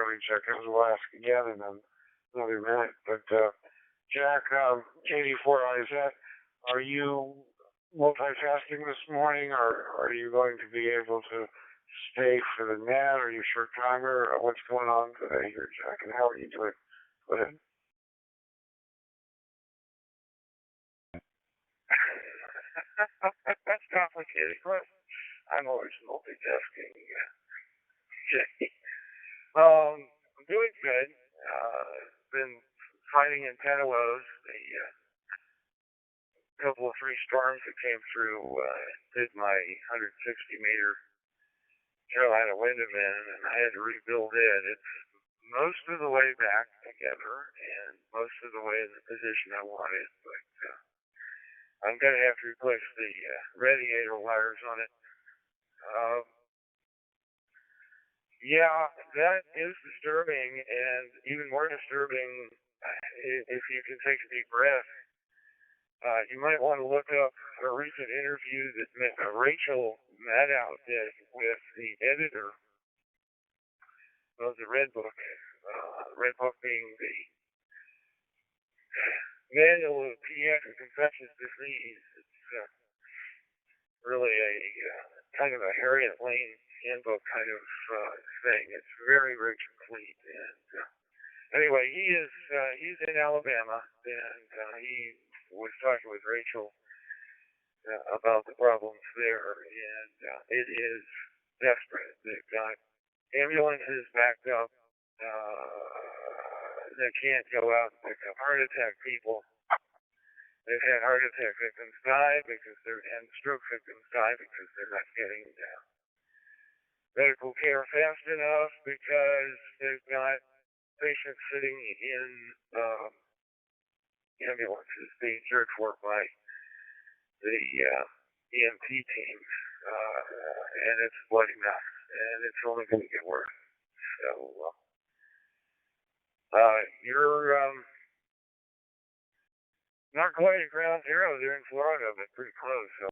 early check-ins. We'll ask again in another minute. But Jack, KD4IZ, are you multitasking this morning, or are you going to be able to stay for the net? Are you short timer? What's going on today here, Jack? And how are you doing? Go ahead. That's complicated. But I'm always multitasking. Okay. I'm doing good. Been fighting in Pentelos. The couple of three storms that came through did my 160-meter Carolina wind event, and I had to rebuild it. It's most of the way back together, and most of the way in the position I wanted, but I'm going to have to replace the radiator wires on it. Uh, yeah, that is disturbing, and even more disturbing if you can take a deep breath. You might want to look up a recent interview that Rachel Maddow did with the editor of the Red Book. Red Book being the Manual of Pediatric Infectious Disease. It's really a kind of a Harriet Lane handbook kind of thing. It's very, very complete. And anyway, he's in Alabama, and he was talking with Rachel about the problems there, and it is desperate. They've got ambulances backed up. They can't go out and pick up heart attack people. They've had heart attack victims die and stroke victims die because they're not getting medical care fast enough because they've got patients sitting in ambulances being cared for by the EMT teams, and it's bloody mess, and it's only going to get worse. So you're not quite at ground zero. They're in Florida, but pretty close. So.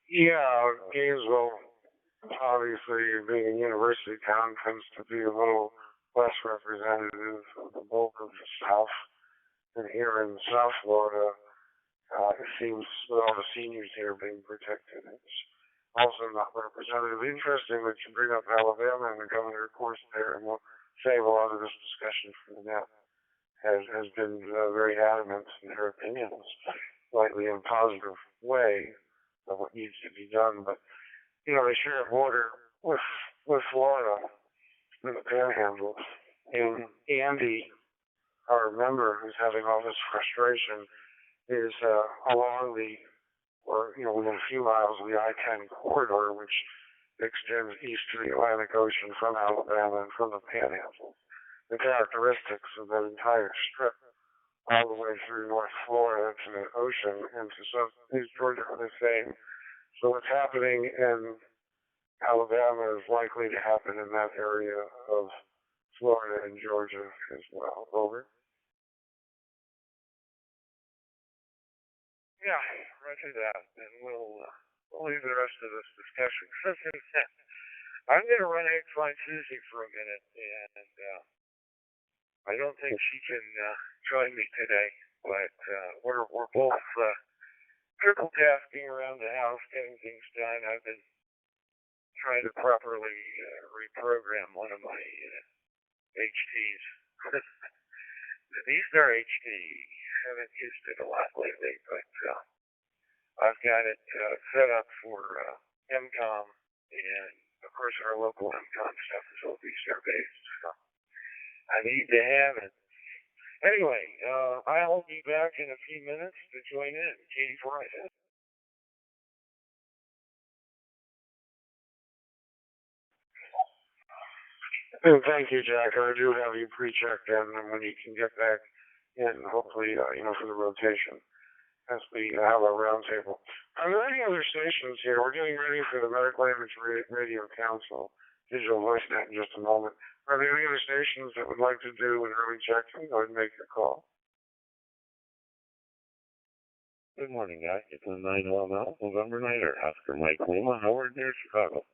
Yeah, Gainesville, obviously, being a university town, tends to be a little less representative of the bulk of the South. And here in South Florida, it seems with all the seniors here being protected, it's also not representative. Interesting that you bring up Alabama and the governor, of course, there, and we'll save a lot of this discussion for the net, has been very adamant in her opinions, slightly in a positive way of what needs to be done. But, you know, they share a border with Florida, in the Panhandle, and Andy, our member who's having all this frustration, is along within a few miles of the I-10 corridor, which extends east to the Atlantic Ocean from Alabama and from the Panhandle. The characteristics of that entire strip, all the way through North Florida to the ocean and to Southeast Georgia, are the same. So what's happening in Alabama is likely to happen in that area of Florida and Georgia as well. Over. Yeah, right to that, and we'll leave the rest of this discussion. I'm going to run eggs find Susie for a minute, and I don't think she can join me today, but we're both triple tasking around the house, getting things done. I've been trying to properly reprogram one of my HTs. These are HD. Haven't used it a lot lately, but I've got it set up for MCOM, and of course our local MCOM stuff is all Easter based, so I need to have it. Anyway, I'll be back in a few minutes to join in. KD4IZ. And thank you, Jack. I do have you pre-checked in, and when you can get back in, hopefully, for the rotation as we have our roundtable. Are there any other stations here? We're getting ready for the Medical Image Radio Council Digital VoiceNet in just a moment. Are there any other stations that would like to do an early check-in? Go ahead and make your call. Good morning, guys. It's a 911 November Nighter. Oscar Mike Lima, Howard near Chicago.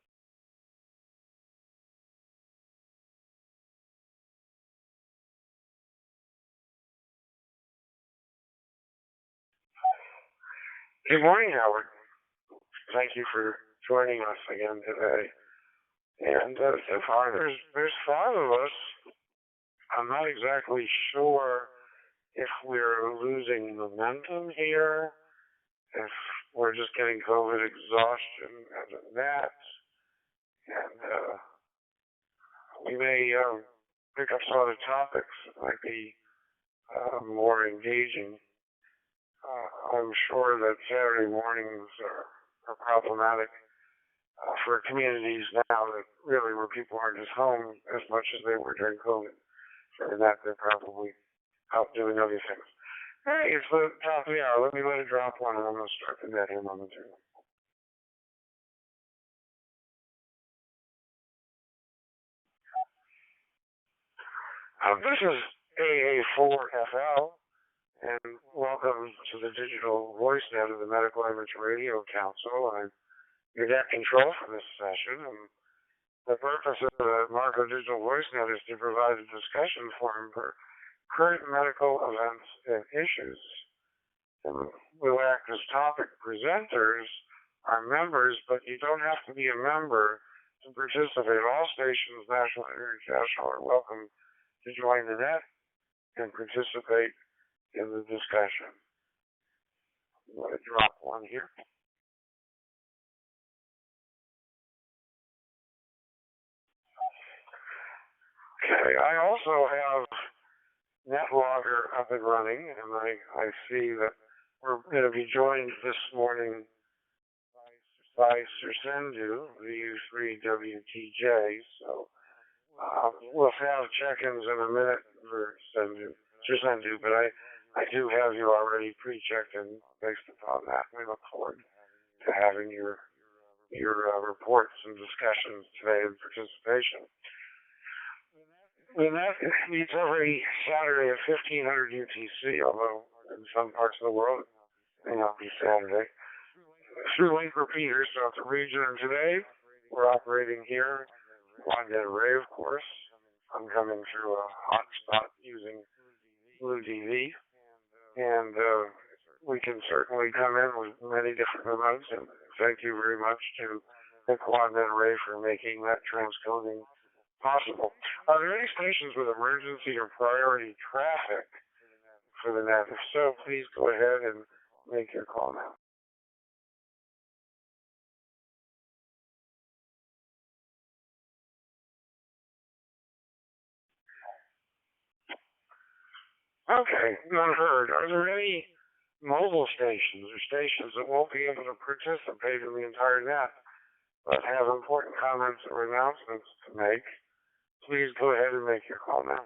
Good morning, Howard. Thank you for joining us again today. And so far, there's five of us. I'm not exactly sure if we're losing momentum here, if we're just getting COVID exhaustion as of that, and we may pick up some other topics that might be more engaging. I'm sure that Saturday mornings are problematic for communities now that really where people aren't just home as much as they were during COVID. For that, they're probably out doing other things. Hey, it's the top of the hour. Let it drop one, and I'm going to start the net here momentarily. This is AA4FL, and welcome to the digital voice net of the Medical Image Radio Council. I'm your net control for this session, and the purpose of the Marco Digital Voice Net is to provide a discussion forum for current medical events and issues. And we'll act as topic presenters, are members, but you don't have to be a member to participate. All stations, national and international, are welcome to join the net and participate in the discussion. I'm going to drop one here. Okay, I also have NetLogger up and running, and I see that we're going to be joined this morning by Sir Sendu, VU3WTJ. So we'll have check-ins in a minute for Sir Sendu, but I do have you already pre-checked in based upon that. We look forward to having your reports and discussions today and participation. And that meets every Saturday at 1500 UTC, although in some parts of the world it may not be Saturday. Through link repeaters throughout the region, and today we're operating here. Quandet Array, of course. I'm coming through a hotspot using Blue DV, and we can certainly come in with many different remotes. And thank you very much to the Quandet Array for making that transcoding possible. Are there any stations with emergency or priority traffic for the net? If so, please go ahead and make your call now. Okay, none heard. Are there any mobile stations or stations that won't be able to participate in the entire net but have important comments or announcements to make? Please go ahead and make your call now.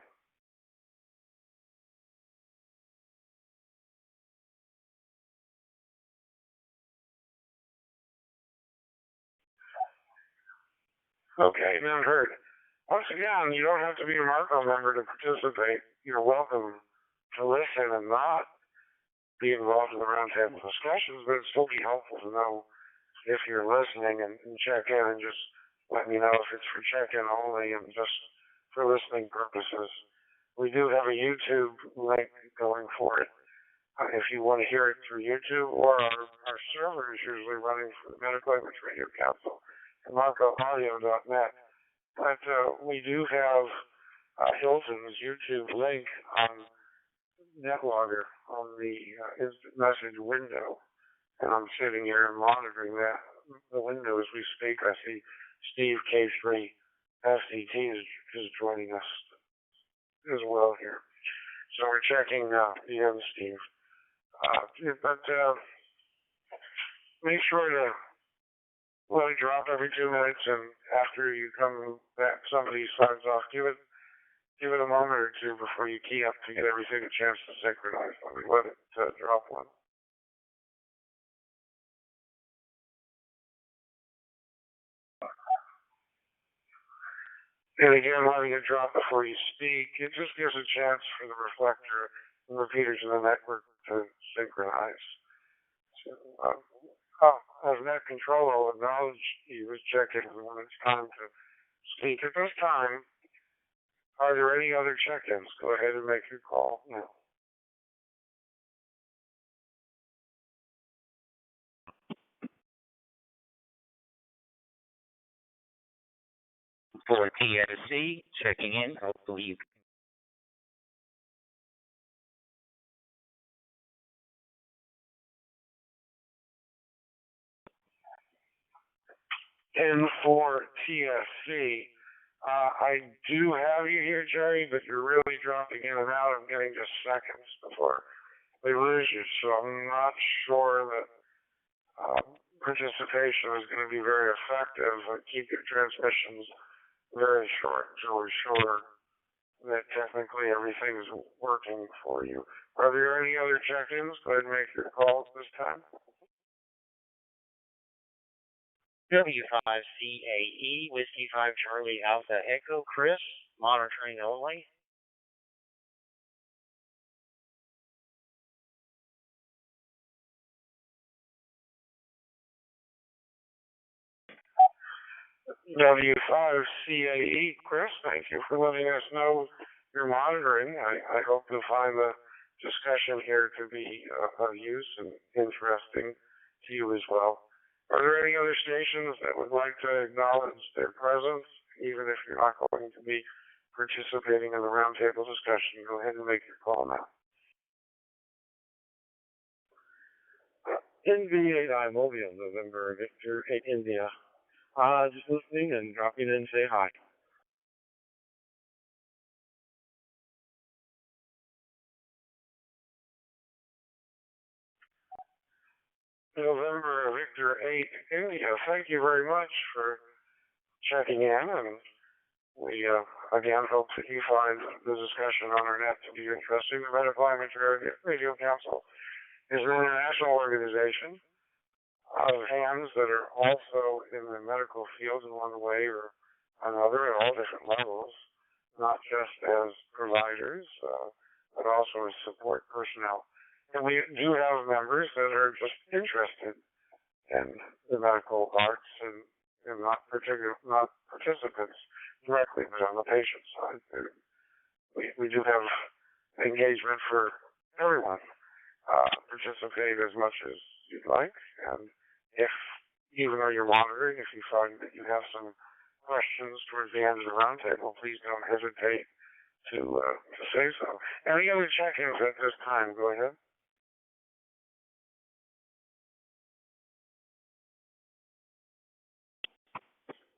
Okay, none heard. Once again, you don't have to be a Marco member to participate. You're welcome to listen and not be involved in the roundtable discussions, but it'd still be helpful to know if you're listening and check in and just let me know if it's for check-in only and just for listening purposes. We do have a YouTube link going for it. If you want to hear it through YouTube, or our server is usually running for the Medical Image Radio Council at marcoaudio.net. But we do have Hilton's YouTube link on NetLogger on the instant message window, and I'm sitting here and monitoring the window as we speak. I see Steve K3 FCT is joining us as well here. So we're checking the end, Steve. But make sure to let it drop every 2 minutes, and after you come back, somebody signs off. Give it a moment or two before you key up to get everything a chance to synchronize. Let it drop one. And again, letting it drop before you speak, it just gives a chance for the reflector and repeaters in the network to synchronize. as net control, I'll acknowledge you as check-in when it's time to speak. At this time, are there any other check-ins? Go ahead and make your call now. For TSC, checking in. Hopefully you And for TSC, I do have you here, Jerry, but you're really dropping in and out. I'm getting just seconds before we lose you, so I'm not sure that participation is going to be very effective. Keep your transmissions very short until we're sure that technically everything's working for you. Are there any other check-ins? Go ahead and make your calls this time. W5CAE, Whiskey 5 Charlie Alpha Echo, Chris, monitoring only. W5CAE, Chris, thank you for letting us know you're monitoring. I hope you'll find the discussion here to be of use and interesting to you as well. Are there any other stations that would like to acknowledge their presence, even if you're not going to be participating in the roundtable discussion? Go ahead and make your call now. NV8I Mobile, November Victor 8 India. Just listening and dropping in to say hi. November Victor 8 India, thank you very much for checking in, and we again hope that you find the discussion on our net to be interesting. The Medical Amateur Radio Council is an international organization of hands that are also in the medical field in one way or another at all different levels, not just as providers, but also as support personnel. And we do have members that are just interested in the medical arts and not participants directly, but on the patient side. We do have engagement for everyone. Participate as much as you'd like, and if, even though you're monitoring, if you find that you have some questions towards the end of the roundtable, please don't hesitate to say so. Any other check-ins at this time? Go ahead.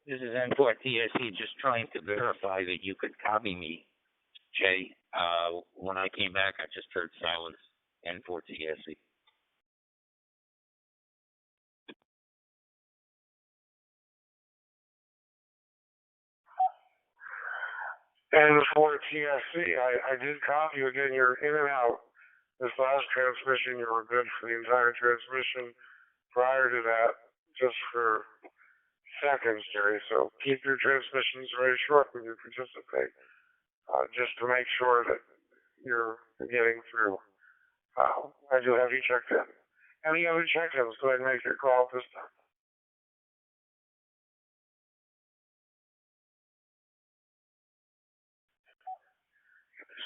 This is N4 TSC, just trying to verify that you could copy me, Jay. When I came back, I just heard silence. N4 TSC. N4 TSC, I did copy you again. You're in and out. This last transmission, you were good for the entire transmission. Prior to that, just for seconds, Jerry. So keep your transmissions very short when you participate, just to make sure that you're getting through. I do have you checked in. Any other check-ins? Go ahead and make your call this time.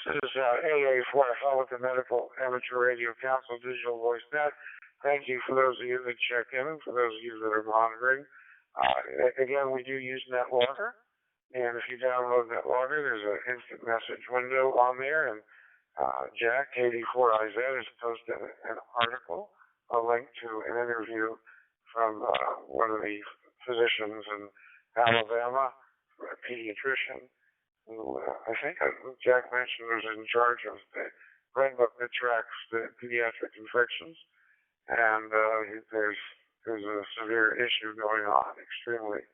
This is AA4FL with the Medical Amateur Radio Council Digital Voice Net. Thank you for those of you that check in and for those of you that are monitoring. Again, we do use NetLogger, and if you download NetLogger, there's an instant message window on there, and Jack, KD4IZ, has posted an article, a link to an interview from one of the physicians in Alabama, a pediatrician, who I think Jack mentioned was in charge of the Red Book that tracks the pediatric infections, and there's a severe issue going on, extremely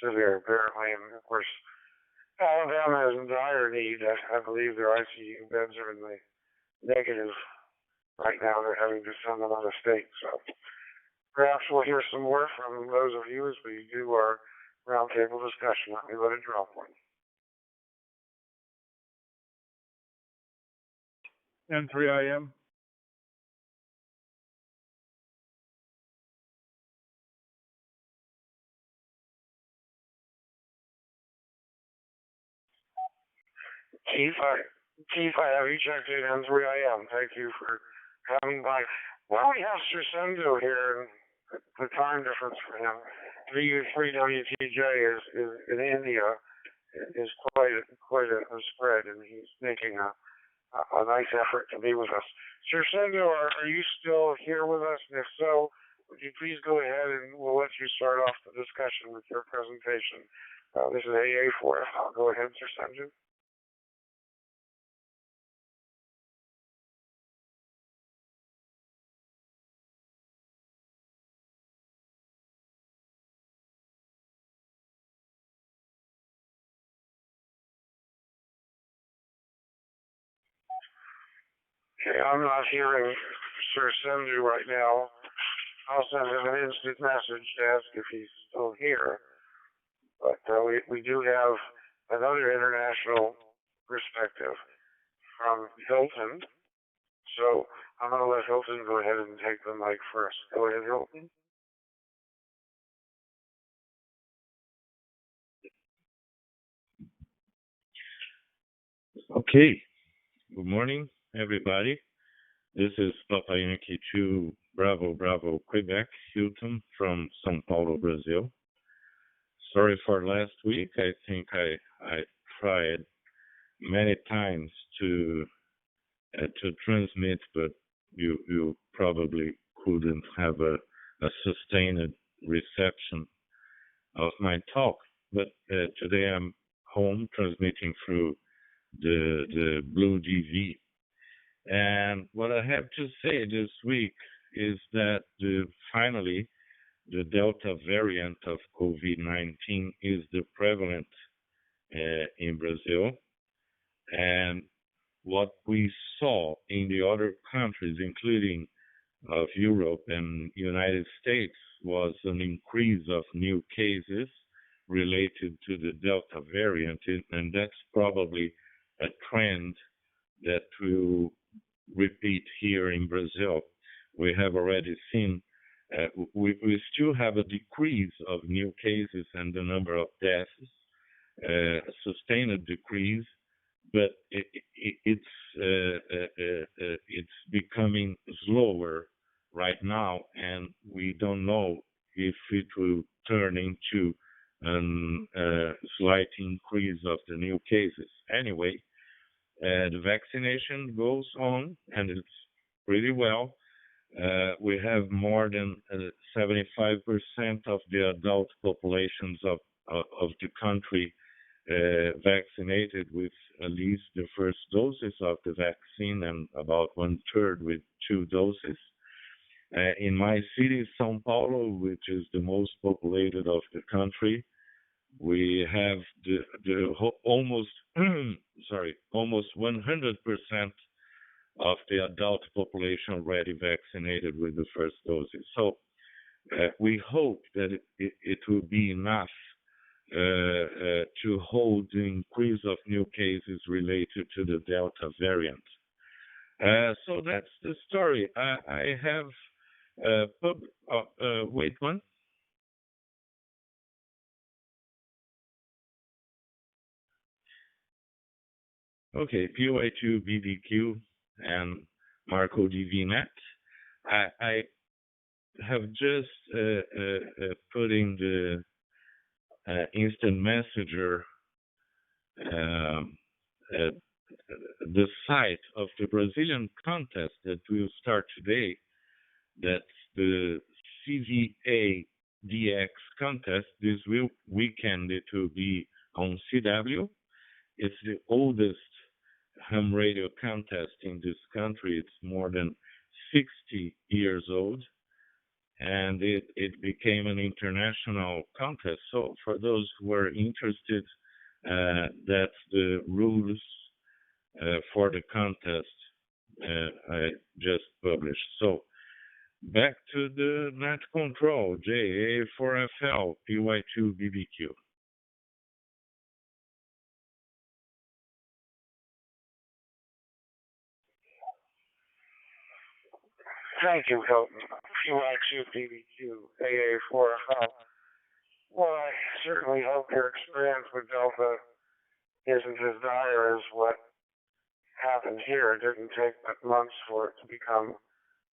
severe apparently, and of course Alabama is in dire need. I believe their ICU beds are in the negative right now. They're having to send them out of state, so perhaps we'll hear some more from those of you as we do our roundtable discussion. Let me let it drop one. N3IM. Chief, I have you checked in on 3 a.m. Thank you for coming by. Well, we have Sir Sendo here, and the time difference for him. 3 WTJ is in India is quite a spread, and he's making a nice effort to be with us. Sir Sendo, are you still here with us? And if so, would you please go ahead and we'll let you start off the discussion with your presentation. This is AA4F. Go ahead, Sir Sendo. Okay, I'm not hearing Sir Sendo right now. I'll send him an instant message to ask if he's still here. But we do have another international perspective from Hilton. So I'm going to let Hilton go ahead and take the mic first. Go ahead, Hilton. Okay. Good morning, everybody. This is Papa Yankee 2 Bravo Bravo Quebec, Hilton from São Paulo, Brazil. Sorry for last week. I think I tried many times to transmit, but you probably couldn't have a sustained reception of my talk. But today I'm home transmitting through the Blue DV. And what I have to say this week is that finally the Delta variant of COVID-19 is the prevalent in Brazil. And what we saw in the other countries, including of Europe and United States, was an increase of new cases related to the Delta variant. And that's probably a trend that will repeat here in Brazil. We have already seen, we still have a decrease of new cases and the number of deaths, sustained decrease, but it's becoming slower right now, and we don't know if it will turn into a slight increase of the new cases. Anyway, the vaccination goes on, and it's pretty well. We have more than 75% of the adult populations of the country vaccinated with at least the first doses of the vaccine, and about 1/3 with 2 doses. In my city, São Paulo, which is the most populated of the country, we have almost 100% of the adult population already vaccinated with the first doses. So we hope that it will be enough to hold the increase of new cases related to the Delta variant. So that's the story. I have wait one. Okay, PY2BDQ and Marco DVNet. I have just put in the instant messenger the site of the Brazilian contest that will start today. That's the CVA DX contest. This weekend it will be on CW. It's the oldest ham radio contest in this country. It's more than 60 years old, and it became an international contest. So for those who are interested, that's the rules for the contest I just published. So back to the net control, JA4FL, PY2BBQ. Thank you, Hilton. PY2BBQ, AA4FL. Well, I certainly hope your experience with Delta isn't as dire as what happened here. It didn't take but months for it to become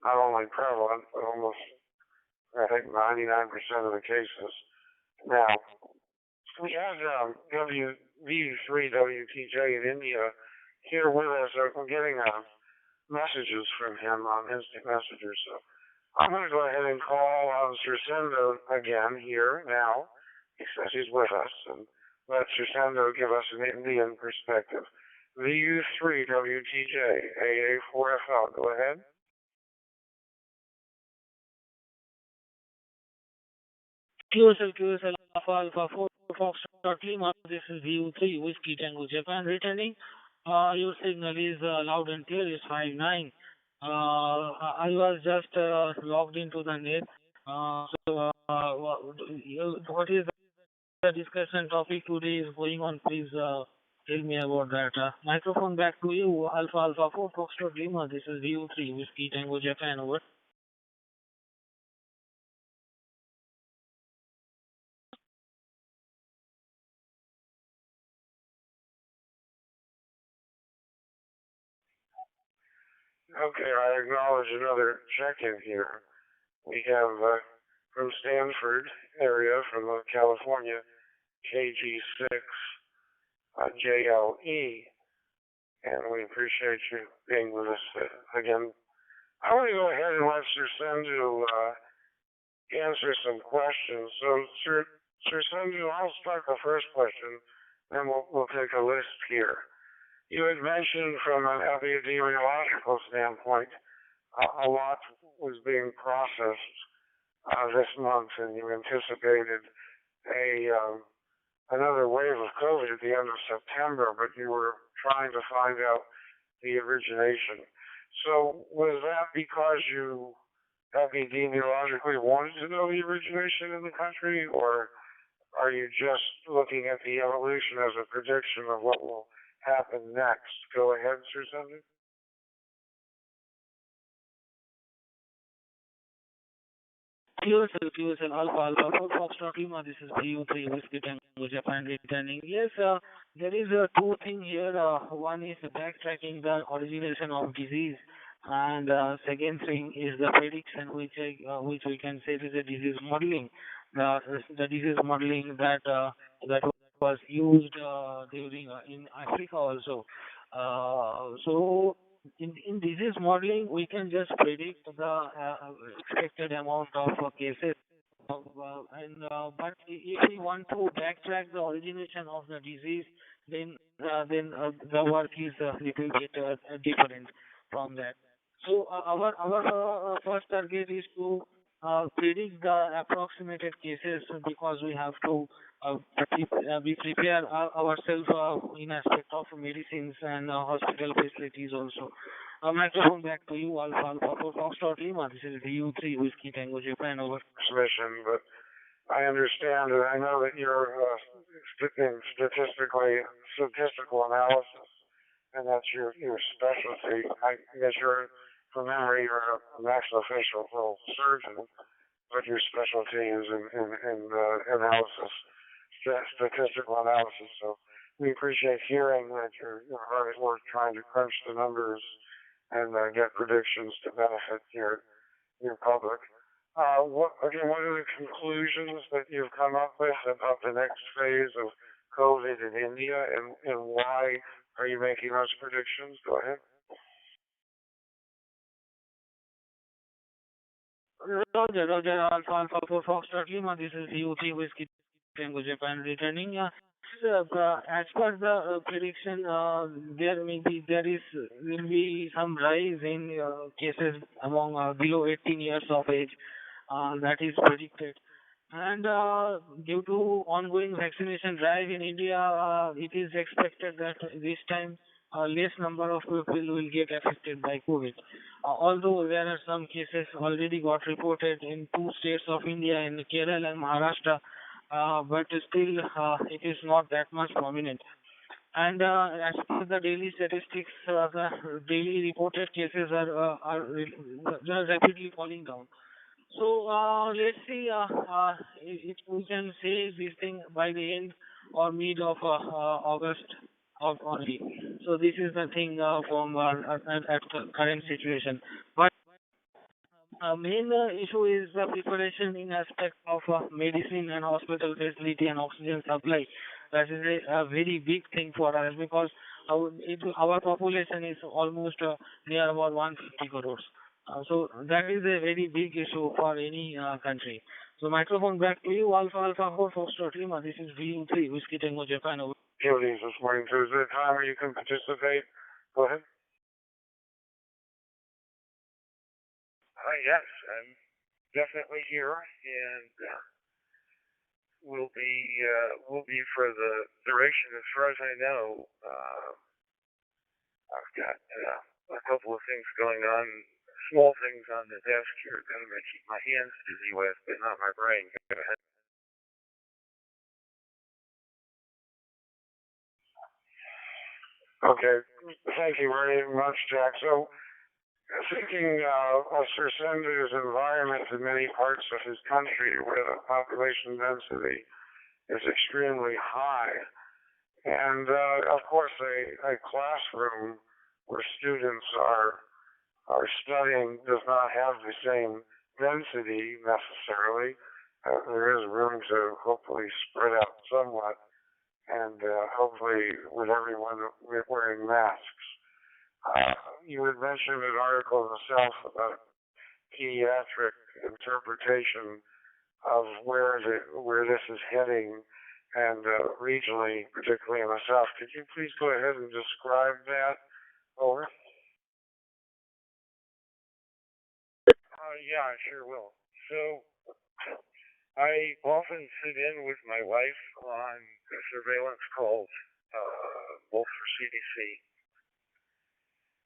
not only prevalent, but almost, I think, 99% of the cases. Now, we had V3WTJ in India here with us. We're getting messages from him on Instant Messenger. So I'm going to go ahead and call on Sir Sendo again here now. He says he's with us, and let Sir Sendo give us an Indian perspective. VU3WTJ, AA4FL, go ahead. QSL Alpha 4 Foxtrot Lima. This is VU3 Whiskey Tango Japan returning. Your signal is loud and clear. It's 5-9. I was just logged into the net. What is the discussion topic today is going on? Please tell me about that. Microphone back to you. Alpha 4 Foxtrot Lima. This is VU3 Whiskey Tango Japan. Over. Okay, I acknowledge another check-in here. We have from Stanford area, from California, KG6 JLE, and we appreciate you being with us again. I want to go ahead and let Sir Sendhu answer some questions. So, Sir Sendhu, I'll start the first question, then we'll take a list here. You had mentioned from an epidemiological standpoint, a lot was being processed this month, and you anticipated another wave of COVID at the end of September, but you were trying to find out the origination. So was that because you epidemiologically wanted to know the origination in the country, or are you just looking at the evolution as a prediction of what will happen next? Go ahead, Sir Sendhu. QSL Alpha 4 Foxtrot Lima. This is VU3 Whiskey Tango Japan returning. Yes, there is two things here. One is backtracking the origination of disease, and second thing is the prediction, which we can say is a disease modeling. The disease modeling that was used during in Africa also. So in disease modeling, we can just predict the expected amount of cases. But if we want to backtrack the origination of the disease, then the work is a little bit different from that. So our first target is to predict the approximated cases, because we have to we prepare ourselves in aspect of medicines and hospital facilities also. Microphone back to you, Alpha 4 Foxtrot Lima. This is VU3 Whiskey Tango Japan. Over. Mission, but I understand, and I know that you're in statistical analysis, and that's your specialty. I guess from memory, you're a maxillofacial surgeon, but your specialty is in analysis, statistical analysis. So we appreciate hearing that you're hard at work trying to crunch the numbers and get predictions to benefit your public. What are the conclusions that you've come up with about the next phase of COVID in India, and why are you making those predictions? Go ahead. Roger, Alpha 4 Foxtrot Lima. This is VU3 Whiskey Tango Japan returning. As per the prediction, there will be some rise in cases among below 18 years of age. That is predicted. And due to ongoing vaccination drive in India, it is expected that this time less number of people will get affected by COVID. Although there are some cases already got reported in two states of India, in Kerala and Maharashtra, but still it is not that much prominent. And as per the daily statistics, the daily reported cases are rapidly falling down. So let's see if we can say this thing by the end or mid of August. out only. So this is the thing from at the current situation. But main issue is the preparation in aspect of medicine and hospital facility and oxygen supply. That is a very big thing for us because our population is almost near about 150 crores. So that is a very big issue for any country. So microphone back to you, Alpha Alpha 4 Foxtrot Lima. This is VU3 Whiskey Tango Japan. Activities this morning, so is there a time where you can participate? Go ahead. Yes, I'm definitely here, and will be for the duration. As far as I know, I've got a couple of things going on, small things on the desk here that I'm going to keep my hands busy with, but not my brain. Go ahead. Okay, thank you very much, Jack. So, thinking of Sir Sender's environment in many parts of his country where the population density is extremely high, and of course a classroom where students are studying does not have the same density necessarily. There is room to hopefully spread out somewhat, and hopefully with everyone wearing masks. You had mentioned an article itself about pediatric interpretation of where this is heading, and regionally, particularly in the South. Could you please go ahead and describe that? Over. Yeah, I sure will. So, I often sit in with my wife on surveillance calls, both for CDC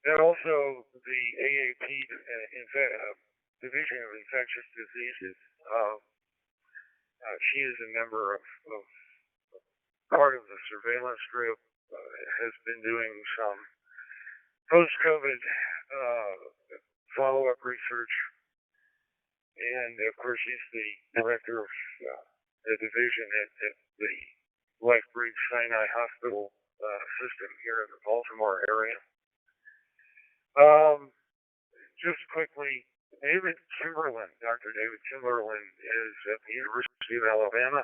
and also the AAP Division of Infectious Diseases. She is a member of part of the surveillance group, has been doing some post-COVID follow-up research, and of course she's the director of the division at the LifeBridge Sinai Hospital system here in the Baltimore area. Just quickly, David Kimberlin, Dr. David Kimberlin, is at the University of Alabama.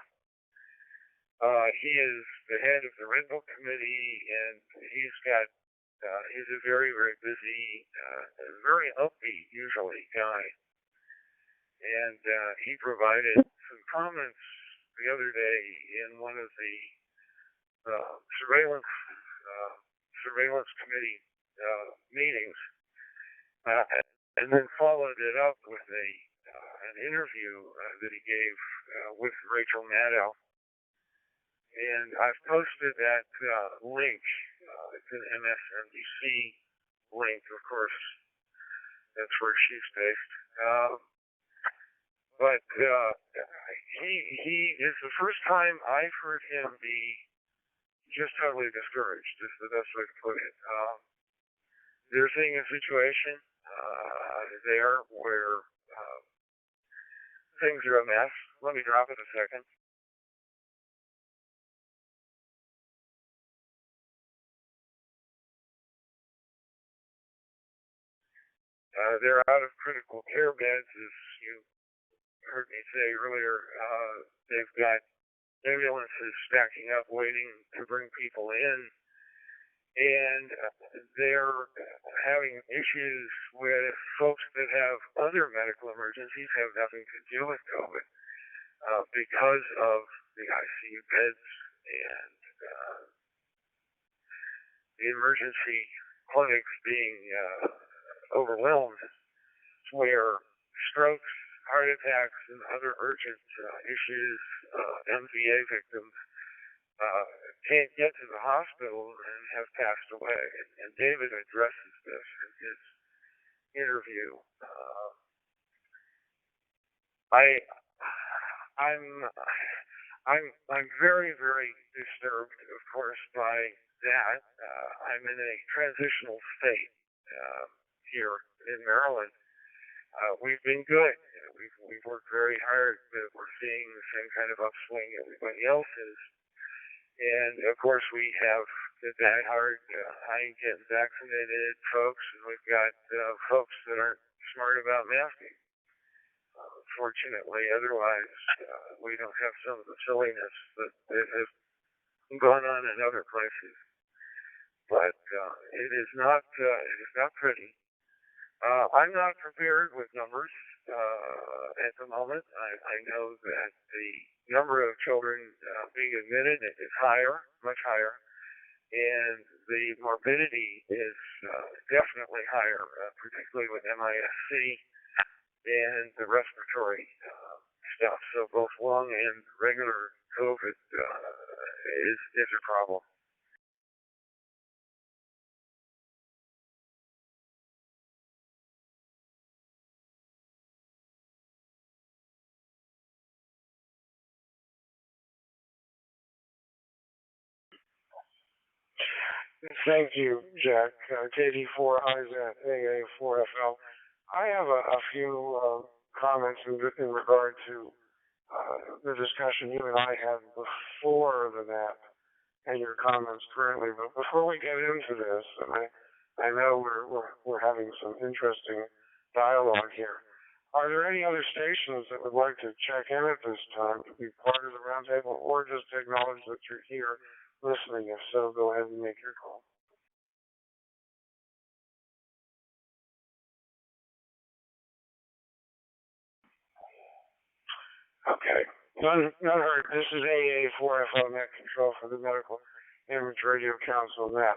He is the head of the Red Book Committee, and he's a very, very busy, very upbeat, usually, guy. And he provided some comments the other day in one of the surveillance committee meetings, and then followed it up with an interview that he gave with Rachel Maddow. And I've posted that link. It's an MSNBC link, of course. That's where she's based. But he is the first time I've heard him be just totally discouraged, is the best way to put it. They're seeing a situation there where things are a mess. Let me drop it a second. They're out of critical care beds, as you heard me say earlier. They've got ambulances stacking up, waiting to bring people in, and they're having issues with folks that have other medical emergencies, have nothing to do with COVID, because of the ICU beds and the emergency clinics being overwhelmed, where strokes, heart attacks, and other urgent issues, MVA victims, can't get to the hospital and have passed away. And David addresses this in his interview. I'm very, very disturbed, of course, by that. I'm in a transitional state here in Maryland. We've been good. We've worked very hard. We're seeing the same kind of upswing everybody else is. And of course, we have It's that hard to get vaccinated folks, and we've got folks that aren't smart about masking. Fortunately, otherwise, we don't have some of the silliness that has gone on in other places. But it is not pretty. I'm not prepared with numbers at the moment. I know that the number of children being admitted is higher, much higher, and the morbidity is definitely higher, particularly with MIS-C and the respiratory stuff. So both lung and regular COVID is a problem. Thank you, Jack. KD4IZ AA4FL. I have a few comments in regard to the discussion you and I had before the map and your comments currently. But before we get into this, and I know we're having some interesting dialogue here. Are there any other stations that would like to check in at this time to be part of the roundtable, or just acknowledge that you're here listening? If so, go ahead and make your call. Okay. None heard. This is AA4FL Net Control for the Medical Image Radio Council Net.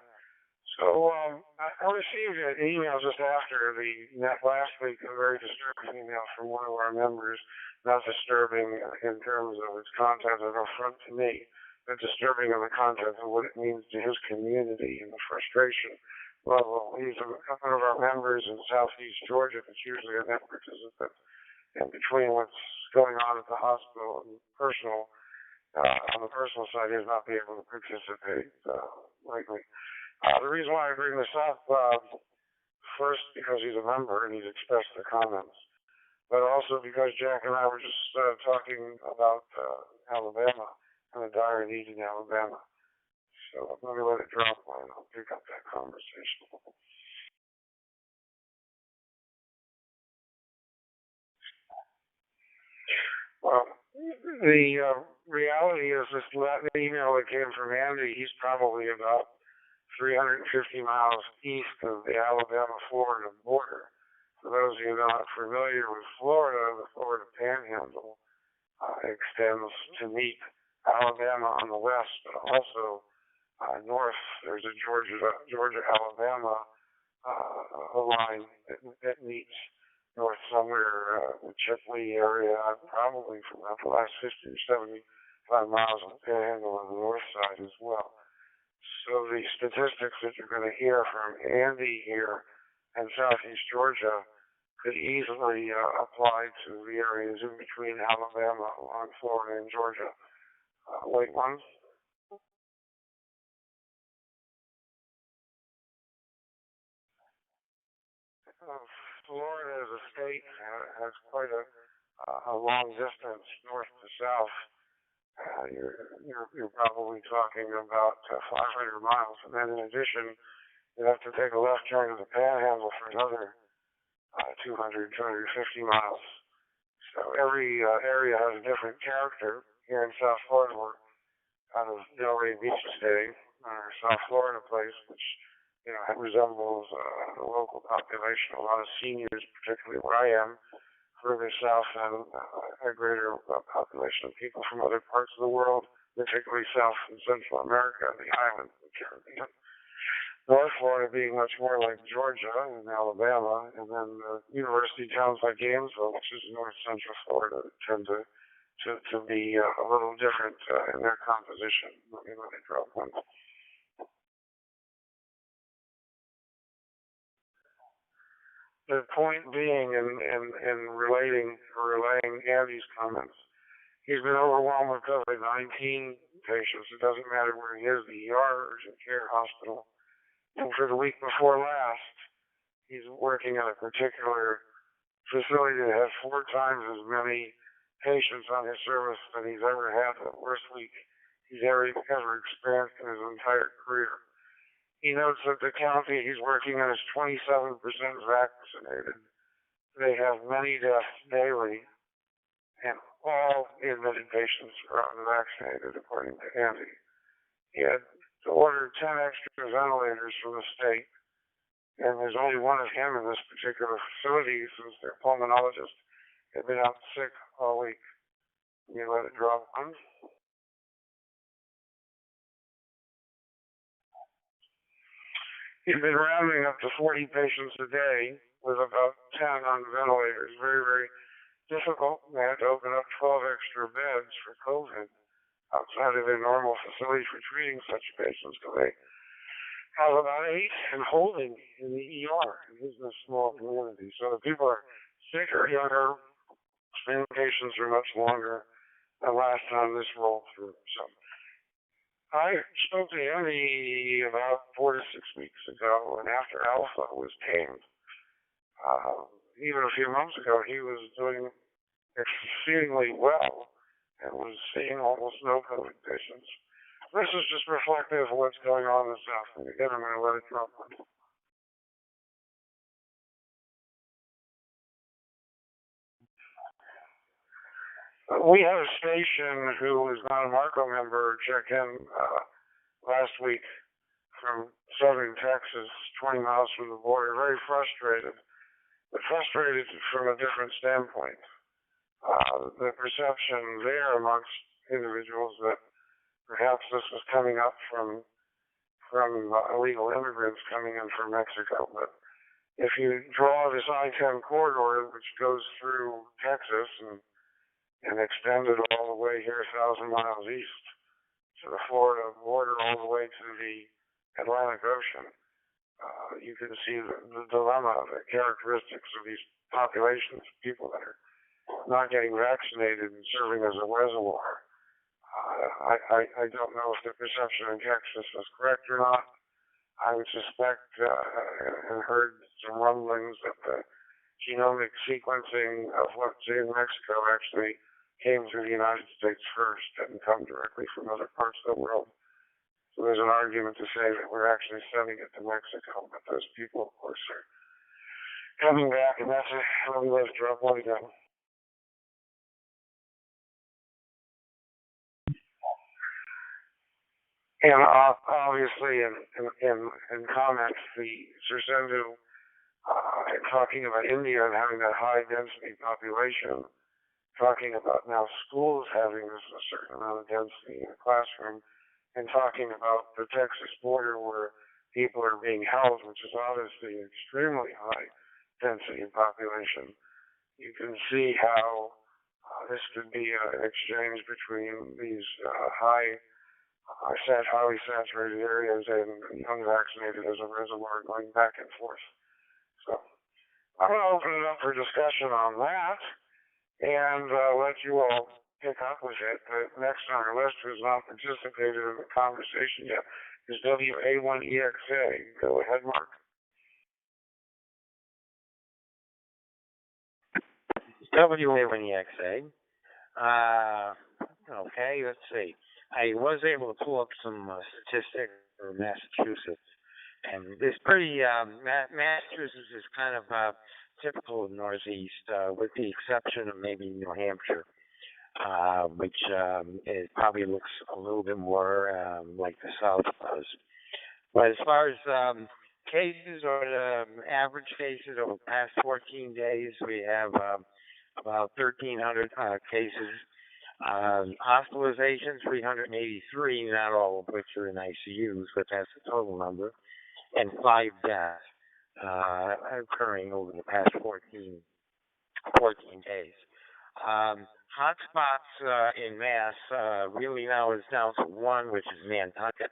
So I received an email just after the net last week, a very disturbing email from one of our members, not disturbing in terms of its content and affront to me, but disturbing in the content of what it means to his community and the frustration. Well, he's one of our members in Southeast Georgia that's usually a net participant. And between what's going on at the hospital and personal, on the personal side, he's not be able to participate likely. The reason why I bring this up, first because he's a member and he's expressed the comments, but also because Jack and I were just talking about Alabama and the dire need in Alabama. So let me let it drop and I'll pick up that conversation. Well, the reality is this email that came from Andy, he's probably about 350 miles east of the Alabama-Florida border. For those of you not familiar with Florida, the Florida Panhandle extends to meet Alabama on the west, but also north. There's a Georgia-Alabama line that meets north somewhere, the Chipley area, probably from about the last 50 or 75 miles on the Panhandle on the north side as well. So the statistics that you're going to hear from Andy here in Southeast Georgia could easily apply to the areas in between Alabama, along Florida, and Georgia. Wait one. Florida as a state has quite a long distance north to south. You're probably talking about 500 miles, and then in addition, you have to take a left turn to the Panhandle for another 250 miles. So every area has a different character. Here in South Florida, we're out of Delray Beach State, our South Florida place, which resembles the local population. A lot of seniors, particularly where I am, further south, and a greater population of people from other parts of the world, particularly South and Central America, the islands of the Caribbean. North Florida being much more like Georgia and Alabama, and then university towns like Gainesville, which is north central Florida, tend to be a little different in their composition. Let me drop one. The point being, in relaying Andy's comments, he's been overwhelmed with COVID-19 patients. It doesn't matter where he is, the ER, urgent care, hospital. And for the week before last, he's working at a particular facility that has 4 times as many patients on his service than he's ever had. The worst week he's ever experienced in his entire career. He notes that the county he's working in is 27% vaccinated. They have many deaths daily, and all admitted patients are unvaccinated, according to Andy. He had to order 10 extra ventilators from the state, and there's only one of him in this particular facility since their pulmonologist had been out sick all week. You let it drop one. He'd been rounding up to 40 patients a day with about 10 on ventilators. Very, very difficult. They had to open up 12 extra beds for COVID outside of their normal facility for treating such patients. So they have about 8 and holding in the ER. It is a small community. So the people are sicker, younger, staying patients are much longer than last time this rolled through. So I spoke to Andy about 4 to 6 weeks ago, and after Alpha was tamed, even a few months ago, he was doing exceedingly well and was seeing almost no COVID patients. This is just reflective of what's going on in the South. And again, I'm going to let it drop. We had a station who was not a Marco member check in last week from southern Texas, 20 miles from the border, very frustrated, but frustrated from a different standpoint. The perception there amongst individuals that perhaps this was coming up from illegal immigrants coming in from Mexico. But if you draw this I-10 corridor, which goes through Texas and extended all the way here 1,000 miles east to the Florida border, all the way to the Atlantic Ocean, you can see the dilemma, the characteristics of these populations, people that are not getting vaccinated and serving as a reservoir. I don't know if the perception in Texas was correct or not. I would suspect and heard some rumblings that the genomic sequencing of what's in Mexico actually came through the United States first, didn't come directly from other parts of the world. So there's an argument to say that we're actually sending it to Mexico, but those people, of course, are coming back, and that's how we live drop one again. And obviously, in comments, the Sirsendu talking about India and having that high density population, talking about now schools having a certain amount of density in the classroom, and talking about the Texas border where people are being held, which is obviously extremely high density population. You can see how this could be an exchange between these highly saturated areas and unvaccinated as a reservoir going back and forth. So I'm going to open it up for discussion on that and let you all pick up with it. But next on our list, who's not participated in the conversation yet, is WA1EXA. Go ahead, Mark. WA1EXA. Okay, let's see. I was able to pull up some statistics for Massachusetts, and it's pretty. Massachusetts is kind of typical of Northeast, with the exception of maybe New Hampshire, which it probably looks a little bit more like the South does. But as far as cases or average cases over the past 14 days, we have about 1,300 cases. Hospitalizations, 383, not all of which are in ICUs, but that's the total number, and 5 deaths occurring over the past 14 days. Hotspots in Mass really now is down to one, which is Nantucket,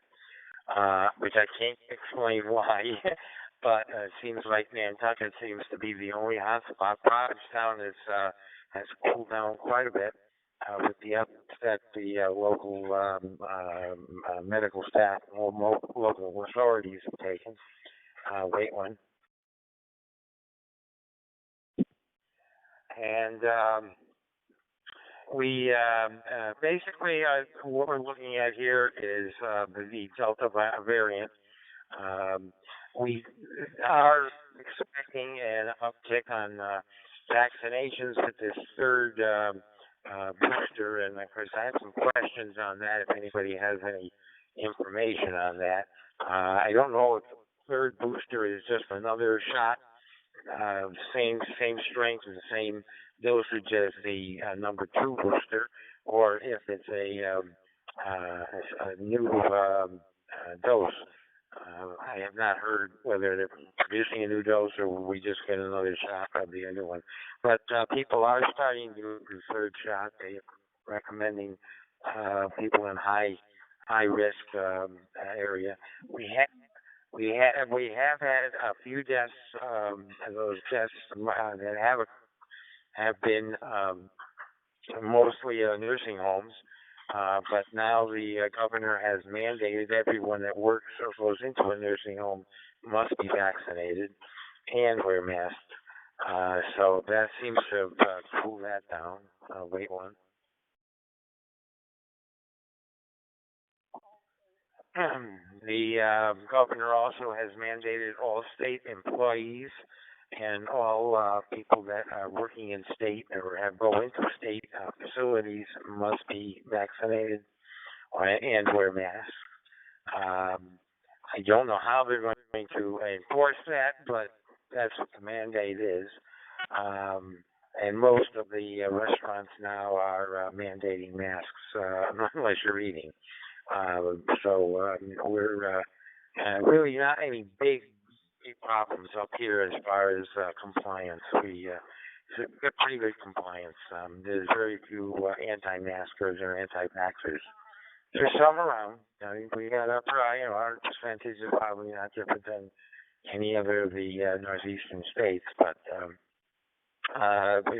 which I can't explain why, but it seems like Nantucket seems to be the only hotspot. Provincetown has cooled down quite a bit. With the efforts that the local medical staff and local authorities have taken. Wait one. And we basically what we're looking at here is the Delta variant. We are expecting an uptick on vaccinations with this third booster, and of course, I have some questions on that. If anybody has any information on that, I don't know if the third booster is just another shot, same strength and the same dosage as the number two booster, or if it's a new dose. I have not heard whether they're producing a new dose or we just get another shot of the other one. But people are starting to do the third shot. They are recommending people in high risk area. We have had a few deaths. Those deaths that have been mostly nursing homes. But now the governor has mandated everyone that works or goes into a nursing home must be vaccinated and wear masks. So that seems to have cooled that down. Wait one. The governor also has mandated all state employees and all people that are working in state or go into state facilities must be vaccinated and wear masks. I don't know how they're going to enforce that, but that's what the mandate is. And most of the restaurants now are mandating masks unless you're eating. We're really not any big problems up here as far as compliance. We get pretty good compliance. There's very few anti-maskers or anti-vaxxers. There's some around. I mean, we got our percentage is probably not different than any other of the northeastern states, but we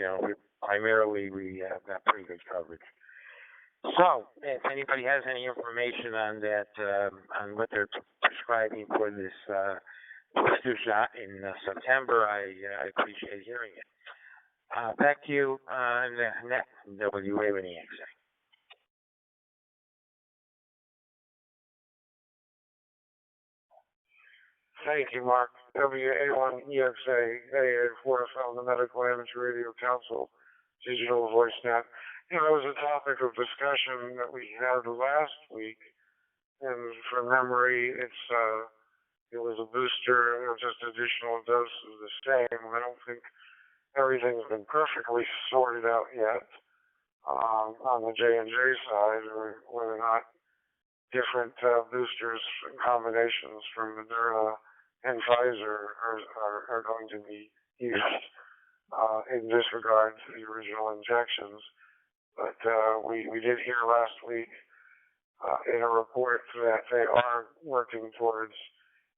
got pretty good coverage. So, if anybody has any information on that, on what they're prescribing for this booster shot in September, I appreciate hearing it. Back to you, WAVNEX. Thank you, Mark. WA1EXA, AA4FL, the Medical Amateur Radio Council, Digital Voice Net. It was a topic of discussion that we had last week, and from memory, it was a booster, just additional dose of the same. I don't think everything's been perfectly sorted out yet on the J&J side, or whether or not different boosters and combinations from Moderna and Pfizer are going to be used in disregard to the original injections. But we did hear last week in a report that they are working towards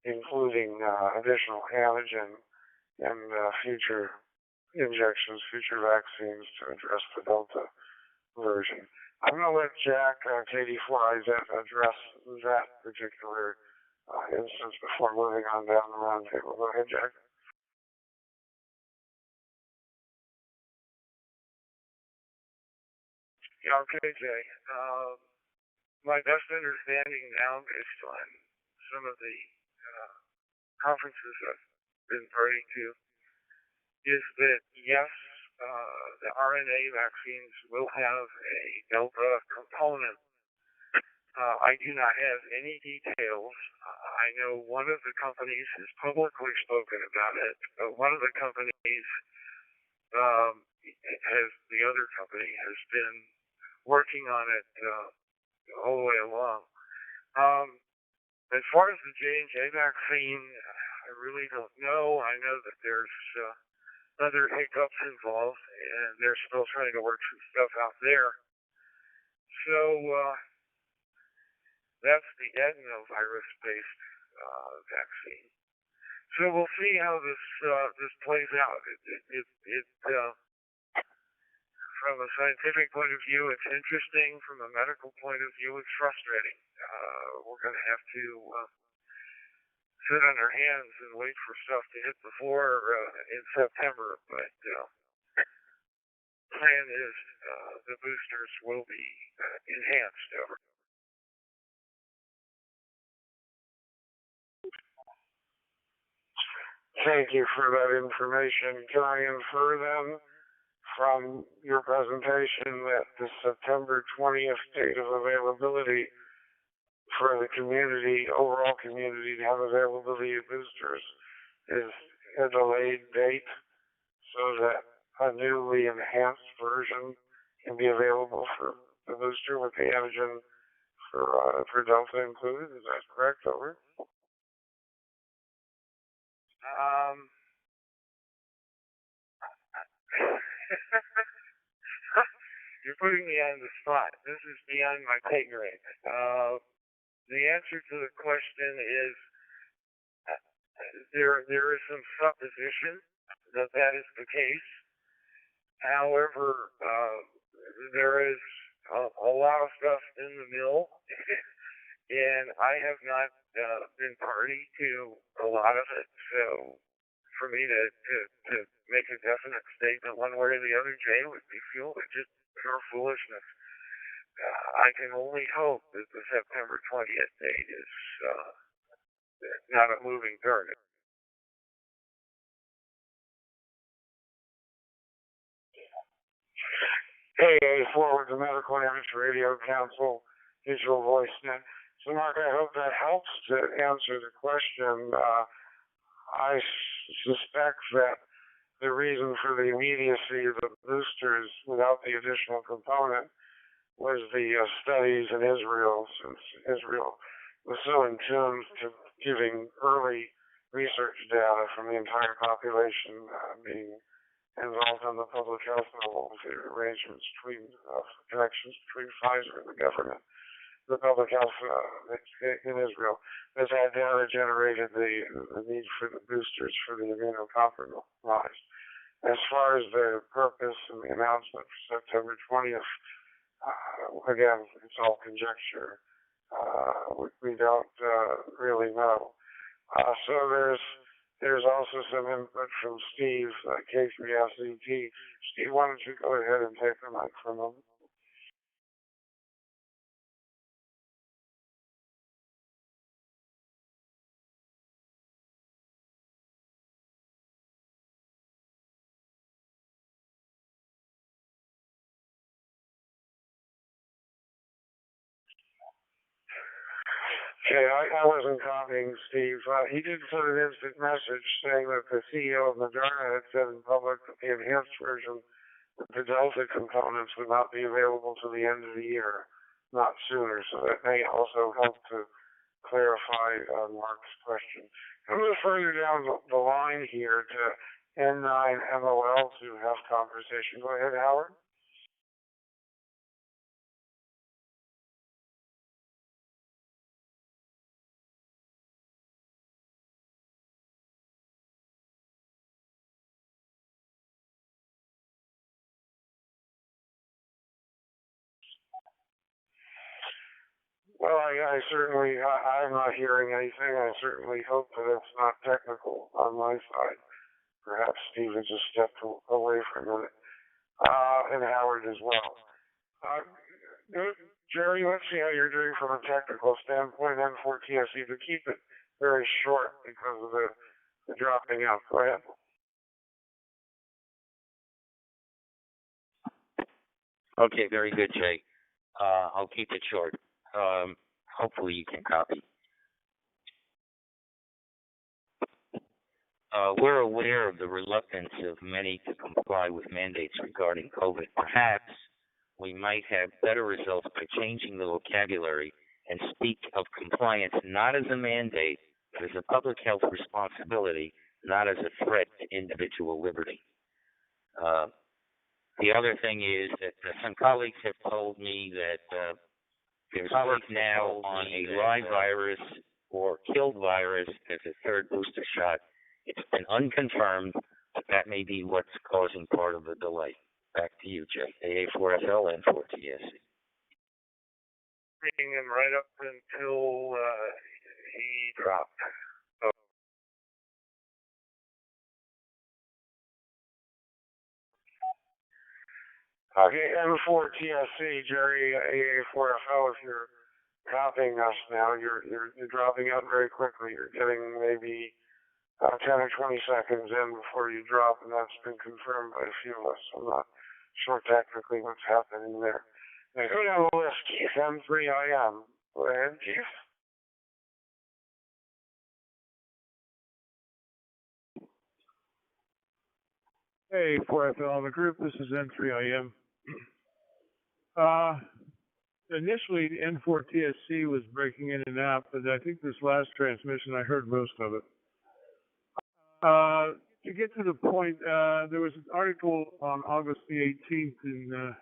including additional antigen and future injections, future vaccines to address the Delta version. I'm going to let Jack, KD4IZ, address that particular instance before moving on down the roundtable. Go ahead, Jack. Yeah, okay, Jay. My best understanding now, based on some of the conferences I've been party to, is that yes, the RNA vaccines will have a Delta component. I do not have any details. I know one of the companies has publicly spoken about it. One of the companies the other company has been working on it all the way along. As far as the J&J vaccine, I really don't know. I know that there's other hiccups involved, and they're still trying to work some stuff out there. So that's the adenovirus-based vaccine. So we'll see how this plays out. From a scientific point of view, it's interesting. From a medical point of view, it's frustrating. We're going to have to sit on our hands and wait for stuff to hit before in September. But plan is the boosters will be enhanced over. Thank you for that information. Can I infer then from your presentation that the September 20th date of availability for the community, overall community, to have availability of boosters is a delayed date so that a newly enhanced version can be available for the booster with the antigen for Delta included? Is that correct? Over. Um, you're putting me on the spot. This is beyond my pay grade. The answer to the question is there is some supposition that that is the case. However, there is a lot of stuff in the mill, and I have not been party to a lot of it. So for me to make a definite statement one way or the other, Jay, would be just pure foolishness. I can only hope that the September 20th date is not a moving target. Hey, forward to Medical Amateur Radio Council, Digital VoiceNet. So, Mark, I hope that helps to answer the question. I suspect that the reason for the immediacy of the boosters without the additional component was the studies in Israel, since Israel was so in tune to giving early research data from the entire population being involved on the public health level, the arrangements between connections between Pfizer and the government. The public health in Israel, as that data generated the need for the boosters for the immunocompromised. As far as the purpose and the announcement for September 20th, again, it's all conjecture. We don't really know. So there's also some input from Steve, K3SET. Steve, why don't you go ahead and take the mic for a moment? Okay, I wasn't copying Steve. He did send an instant message saying that the CEO of Moderna had said in public that the enhanced version with the Delta components would not be available till the end of the year, not sooner. So that may also help to clarify Mark's question. I'm going to further down the line here to N9MOL to have conversation. Go ahead, Howard. Well, I certainly, I'm not hearing anything. I certainly hope that it's not technical on my side. Perhaps Steve has just stepped away for a minute, and Howard as well. Jerry, let's see how you're doing from a technical standpoint. N4TSE, to keep it very short because of the dropping out. Go ahead. Okay, very good, Jay. I'll keep it short. Hopefully you can copy. We're aware of the reluctance of many to comply with mandates regarding COVID. Perhaps we might have better results by changing the vocabulary and speak of compliance not as a mandate, but as a public health responsibility, not as a threat to individual liberty. The other thing is that some colleagues have told me that there's work now on a live virus or killed virus as a third booster shot. It's been unconfirmed, but that may be what's causing part of the delay. Back to you, Jay. AA4FL and 4TSE. Bringing him right up until he dropped. Okay, N4TSE, Jerry, AA4FL, if you're copying us now, you're dropping out very quickly. You're getting maybe 10 or 20 seconds in before you drop, and that's been confirmed by a few of us. I'm not sure technically what's happening there. Now, go down the list, Keith, M3IM. Go ahead, Keith. Hey, 4FL on the group, this is N3IM. Initially, N4TSC was breaking in and out, but I think this last transmission, I heard most of it. To get to the point, there was an article on August the 18th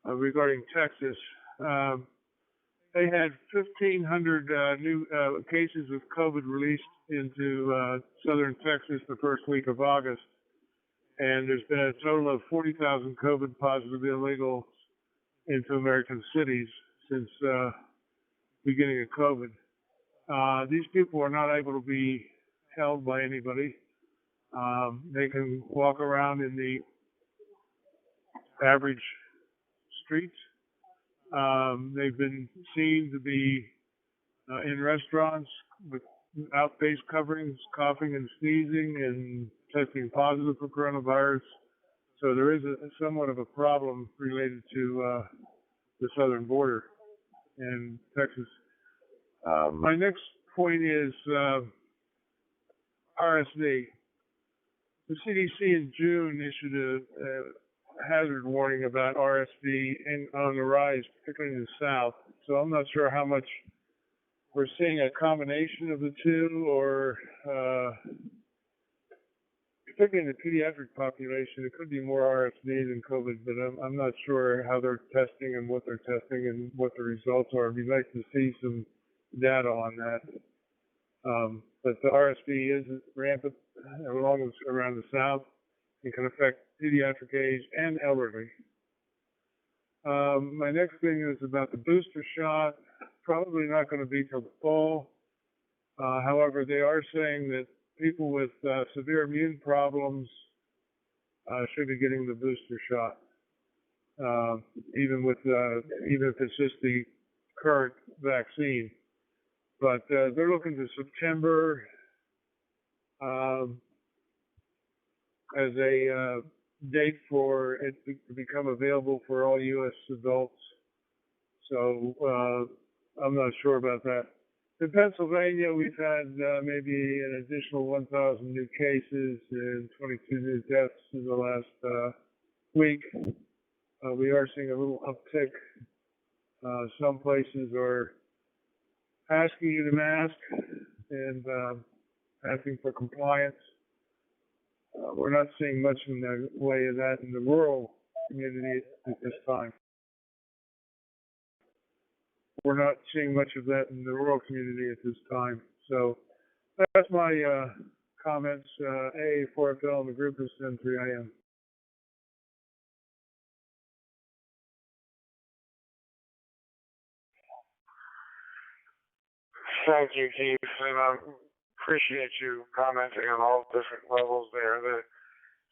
regarding Texas. They had 1,500 new cases of COVID released into southern Texas the first week of August. And there's been a total of 40,000 COVID positive illegals into American cities since beginning of COVID. These people are not able to be held by anybody. They can walk around in the average streets. They've been seen to be in restaurants without face coverings, coughing and sneezing, and testing positive for coronavirus. So there is somewhat of a problem related to the southern border in Texas. My next point is RSV. The CDC in June issued a hazard warning about RSV on the rise, particularly in the South. So I'm not sure how much we're seeing a combination of the two, or particularly in the pediatric population, it could be more RSV than COVID, but I'm not sure how they're testing and what they're testing and what the results are. It'd be nice to see some data on that. But the RSV is rampant around the South. It can affect pediatric age and elderly. My next thing is about the booster shot. Probably not going to be till the fall. However, they are saying that people with severe immune problems should be getting the booster shot, even if it's just the current vaccine. But they're looking to September as a date for it to become available for all U.S. adults. So I'm not sure about that. In Pennsylvania, we've had maybe an additional 1,000 new cases and 22 new deaths in the last week. We are seeing a little uptick. Some places are asking you to mask and asking for compliance. We're not seeing much in the way of that in the rural community at this time. We're not seeing much of that in the rural community at this time. So that's my comments. AA4FL and the group is N3IM. Thank you, Keith, and I appreciate you commenting on all different levels there. The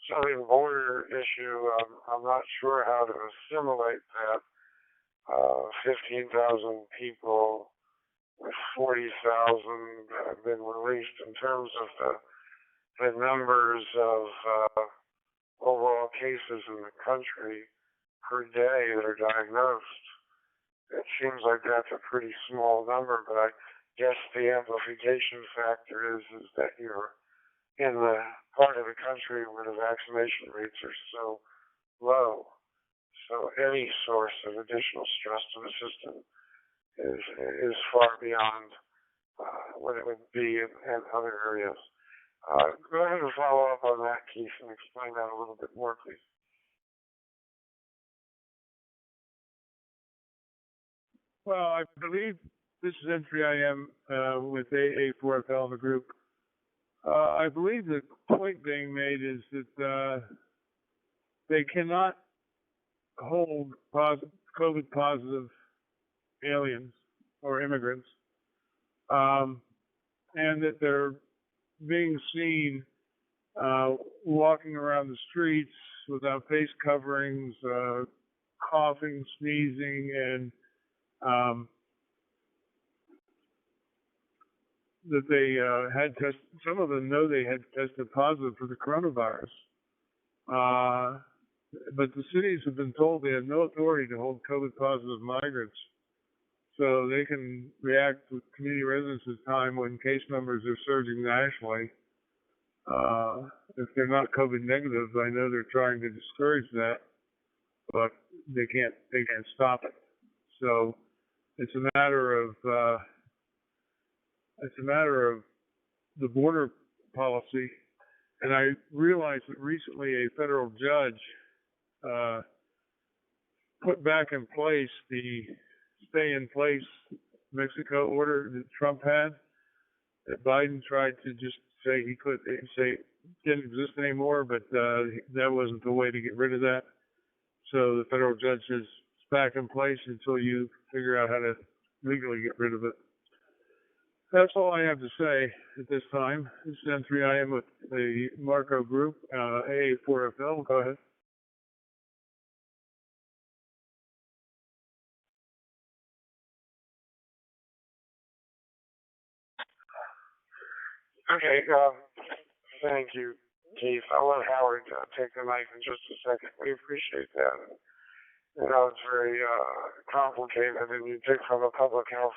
southern border issue, I'm not sure how to assimilate that. 15,000 people, 40,000 have been released in terms of the numbers of overall cases in the country per day that are diagnosed. It seems like that's a pretty small number, but I guess the amplification factor is that you're in the part of the country where the vaccination rates are so low. So any source of additional stress to the system is far beyond what it would be in other areas. Go ahead and follow up on that, Keith, and explain that a little bit more, please. Well, I believe this is N3IM with AA4FL in the group. I believe the point being made is that they cannot hold COVID positive aliens or immigrants, and that they're being seen walking around the streets without face coverings, coughing, sneezing, and that they had test. Some of them know they had tested positive for the coronavirus. But the cities have been told they have no authority to hold COVID positive migrants. So they can react with community residents at a time when case numbers are surging nationally. If they're not COVID negative, I know they're trying to discourage that, but they can't stop it. So it's a matter of the border policy. And I realized that recently a federal judge put back in place the stay-in-place Mexico order that Trump had, that Biden tried to just say didn't exist anymore, but that wasn't the way to get rid of that. So the federal judge says it's back in place until you figure out how to legally get rid of it. That's all I have to say at this time. This is N3IM with the Marco Group, AA4FL. Go ahead. Okay, thank you, Keith. I'll let Howard take the mic in just a second. We appreciate that. You know, it's very complicated, and you take from a public health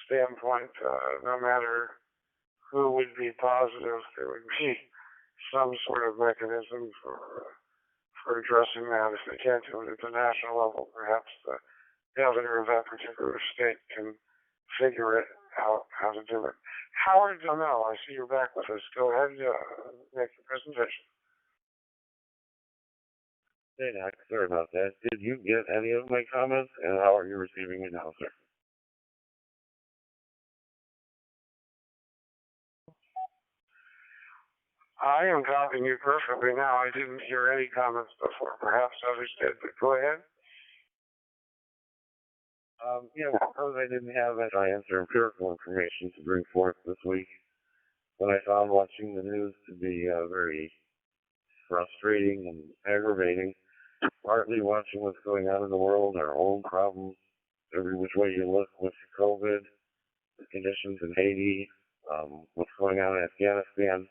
standpoint, no matter who would be positive, there would be some sort of mechanism for addressing that. If they can't do it at the national level, perhaps the governor of that particular state can figure it out how to do it. Howard Dunnell, I see you're back with us. Go ahead, make your presentation. Hey, Doc, sorry about that. Did you get any of my comments, and how are you receiving it now, sir? I am copying you perfectly now. I didn't hear any comments before. Perhaps others did, but go ahead. Because I didn't have that science or empirical information to bring forth this week, but I found watching the news to be very frustrating and aggravating. Partly watching what's going on in the world, our own problems, every which way you look with COVID, the conditions in Haiti, what's going on in Afghanistan.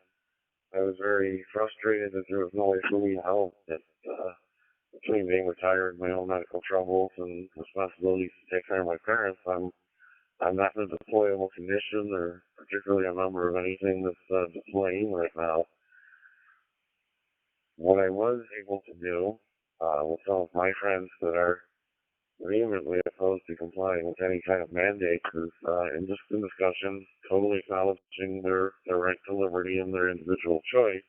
I was very frustrated that there was no way for me to help. That between being retired, my own medical troubles, and responsibilities to take care of my parents, I'm not in a deployable condition, or particularly a member of anything that's deploying right now. What I was able to do with some of my friends that are vehemently opposed to complying with any kind of mandates is in discussion, totally acknowledging their right to liberty and their individual choice,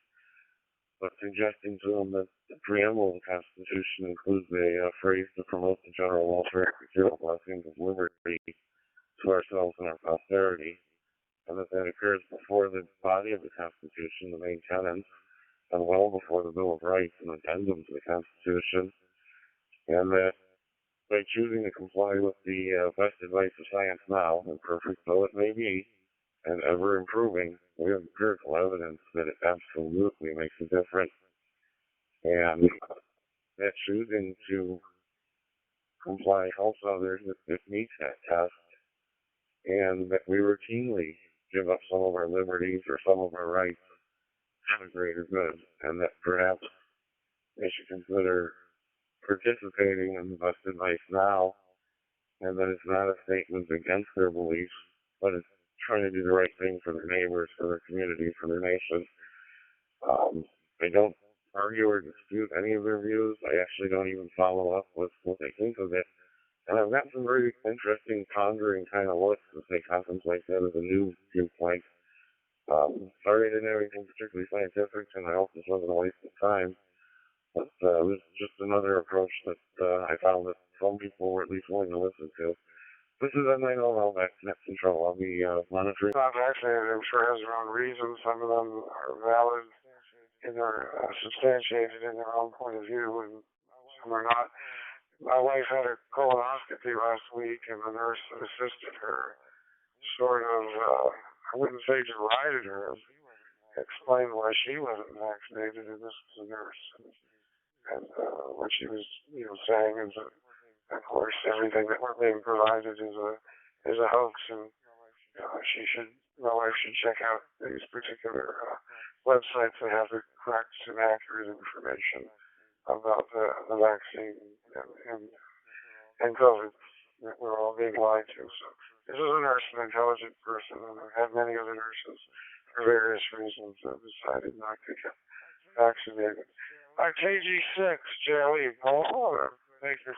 but suggesting to them that the preamble of the Constitution includes a phrase to promote the general welfare and material blessings of liberty to ourselves and our posterity, and that occurs before the body of the Constitution, the main tenets, and well before the Bill of Rights and addendum to the Constitution, and that by choosing to comply with the best advice of science now, imperfect though it may be, and ever improving, we have empirical evidence that it absolutely makes a difference. And that choosing to comply helps others if it meets that test, and that we routinely give up some of our liberties or some of our rights for the greater good, and that perhaps they should consider participating in the best advice now, and that it's not a statement against their beliefs, but it's trying to do the right thing for their neighbors, for their community, for their nation. I don't argue or dispute any of their views. I actually don't even follow up with what they think of it. And I've got some very interesting, pondering kind of looks as they contemplate that as a new viewpoint. Sorry I didn't have anything particularly scientific, and I hope this wasn't a waste of time. But it was just another approach that I found that some people were at least willing to listen to. This is N9OL, back to Net Control. I'll be monitoring. Not vaccinated, I'm sure has their own reasons. Some of them are valid and are substantiated in their own point of view, and some are not. My wife had a colonoscopy last week, and the nurse that assisted her sort of, I wouldn't say derided her, explained why she wasn't vaccinated, and this was a nurse. And what she was, saying is that, of course, everything that we're being provided is a hoax, and she should my wife should check out these particular websites that have the correct and accurate information about the vaccine and COVID that we're all being lied to. So this is a nurse, an intelligent person, and I've had many other nurses for various reasons that decided not to get vaccinated. KG6, Jelly. Thank you for